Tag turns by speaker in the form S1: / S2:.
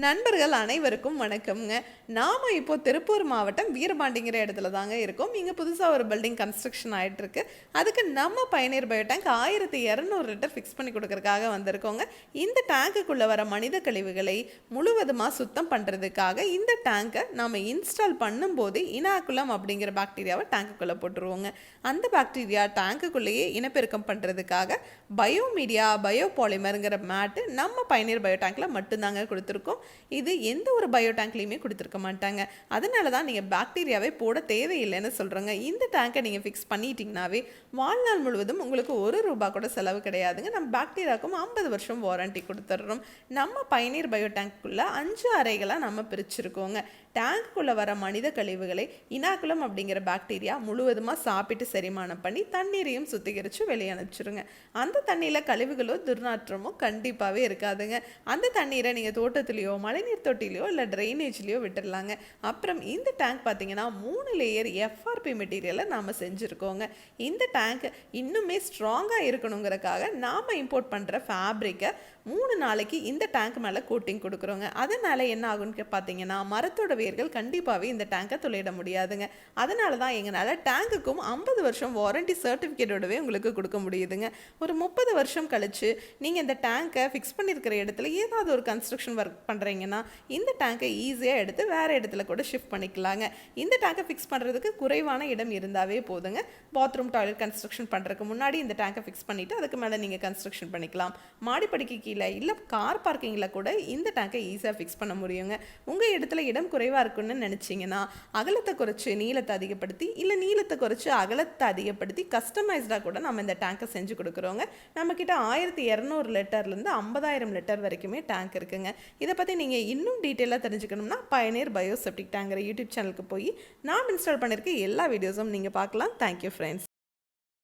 S1: நண்பர்கள் அனைவருக்கும் வணக்கம்ங்க. நாம இப்போ திருப்பூர் மாவட்டம் வீரபாண்டிங்கிற இடத்துல தாங்க இருக்கோம். இங்கே புதுசாக ஒரு பில்டிங் கன்ஸ்ட்ரக்ஷன் ஆகிட்டு இருக்கு. அதுக்கு நம்ம பயனீர் பயோ டேங்க் 1200 லிட்டர் ஃபிக்ஸ் பண்ணி கொடுக்கறதுக்காக வந்திருக்கோங்க. இந்த டேங்குக்குள்ளே வர மனித கழிவுகளை முழுவதுமாக சுத்தம் பண்ணுறதுக்காக இந்த டேங்கை நாம் இன்ஸ்டால் பண்ணும்போது இனாகுலம் அப்படிங்கிற பாக்டீரியாவை டேங்குக்குள்ளே போட்டுருவோங்க. அந்த பாக்டீரியா டேங்குக்குள்ளேயே இனப்பெருக்கம் பண்ணுறதுக்காக பயோமீடியா பயோபாலிமருங்கிற மேட்டு நம்ம பயனீர் பயோ டேங்கில் மட்டும்தாங்க கொடுத்துருக்கோம். இது எந்த ஒரு பயோ டேங்க்லையுமே கொடுத்துருக்க மாட்டாங்க. அதனால தான் நீங்கள் பாக்டீரியாவே போட தேவையில்லைன்னு சொல்கிறோங்க. இந்த டேங்கை நீங்கள் ஃபிக்ஸ் பண்ணிட்டீங்கன்னாவே வாழ்நாள் முழுவதும் உங்களுக்கு ₹1 கூட செலவு கிடையாதுங்க. நம்ம பாக்டீரியாவுக்கும் 50 வருஷம் வாரண்டி கொடுத்துட்றோம். நம்ம பயனீர் பயோ டேங்க்குள்ளே 5 அறைகளாக நம்ம பிரிச்சுருக்கோங்க. டேங்குக்குள்ளே வர மனித கழிவுகளை இனாகுலம் அப்படிங்கிற பாக்டீரியா முழுவதுமாக சாப்பிட்டு செரிமானம் பண்ணி தண்ணீரையும் சுத்திகரித்து வெளியே அனுப்பிச்சிருங்க. அந்த தண்ணியில் கழிவுகளோ துர்நாற்றமோ கண்டிப்பாகவே இருக்காதுங்க. அந்த தண்ணீரை நீங்கள் தோட்டத்துலேயோ மழைநீர் தொட்டிலையோ இல்லை ட்ரைனேஜ்லேயோ விட்டுடலாங்க. அப்புறம் இந்த டேங்க் பார்த்தீங்கன்னா 3 லேயர் எஃப்ஆர்பி மெட்டீரியலை நாம் செஞ்சுருக்கோங்க. இந்த டேங்க் இன்னுமே ஸ்ட்ராங்காக இருக்கணுங்கிறக்காக நாம் இம்போர்ட் பண்ணுற ஃபேப்ரிக்கை 3 நாளைக்கு இந்த டேங்க் மேலே கோட்டிங் கொடுக்குறோங்க. அதனால் என்ன ஆகுன்னு பார்த்தீங்கன்னா மரத்தோட வேர்கள் கண்டிப்பாகவே இந்த டேங்கை துளையிட முடியாதுங்க. அதனால தான் எங்களால் டேங்குக்கும் 50 வருஷம் வாரண்டி சர்டிஃபிகேட்டோடவே உங்களுக்கு கொடுக்க முடியுதுங்க. ஒரு 30 வருஷம் கழிச்சு நீங்கள் இந்த டேங்கை ஃபிக்ஸ் பண்ணியிருக்கிற இடத்துல ஏதாவது ஒரு கன்ஸ்ட்ரக்ஷன் ஒர்க் பண்ணுறீங்கன்னா இந்த டேங்கை ஈஸியாக எடுத்து வேறு இடத்துல கூட ஷிஃப்ட் பண்ணிக்கலாங்க. இந்த டேங்கை ஃபிக்ஸ் பண்ணுறதுக்கு குறைவான இடம் இருந்தாவே போதுங்க. பாத்ரூம் டாய்லெட் கன்ஸ்ட்ரக்ஷன் பண்ணுறதுக்கு முன்னாடி இந்த டேங்கை ஃபிக்ஸ் பண்ணிவிட்டு அதுக்கு மேலே நீங்கள் கன்ஸ்ட்ரக்ஷன் பண்ணிக்கலாம். மாடிப்படிக்கு கீழே இல்லை கார் பார்க்கிங்கில் கூட இந்த டேங்கை ஈஸியாக ஃபிக்ஸ் பண்ண முடியுங்க. உங்கள் இடத்துல இடம் குறைவாக இருக்குன்னு நினச்சிங்கன்னா அகலத்தை குறைச்சி நீளத்தை அதிகப்படுத்தி இல்லை நீளத்தை குறைச்சி அகலத்தை அதிகப்படுத்தி கஸ்டமைஸ்டாக கூட நம்ம இந்த டேங்கை செஞ்சு கொடுக்குறோங்க. நம்மக்கிட்ட 1200 லிட்டர்லேருந்து 50,000 லிட்டர் வரைக்குமே டேங்க் இருக்குங்க. இதை பற்றி நீங்கள் இன்னும் டீட்டெயிலாக தெரிஞ்சுக்கணும்னா பயனீர் பயோ செப்டிக் டேங்கிற யூடியூப் சேனலுக்கு போய் நாம் இன்ஸ்டால் பண்ணியிருக்க எல்லா வீடியோஸும் நீங்கள் பார்க்கலாம். Thank you friends.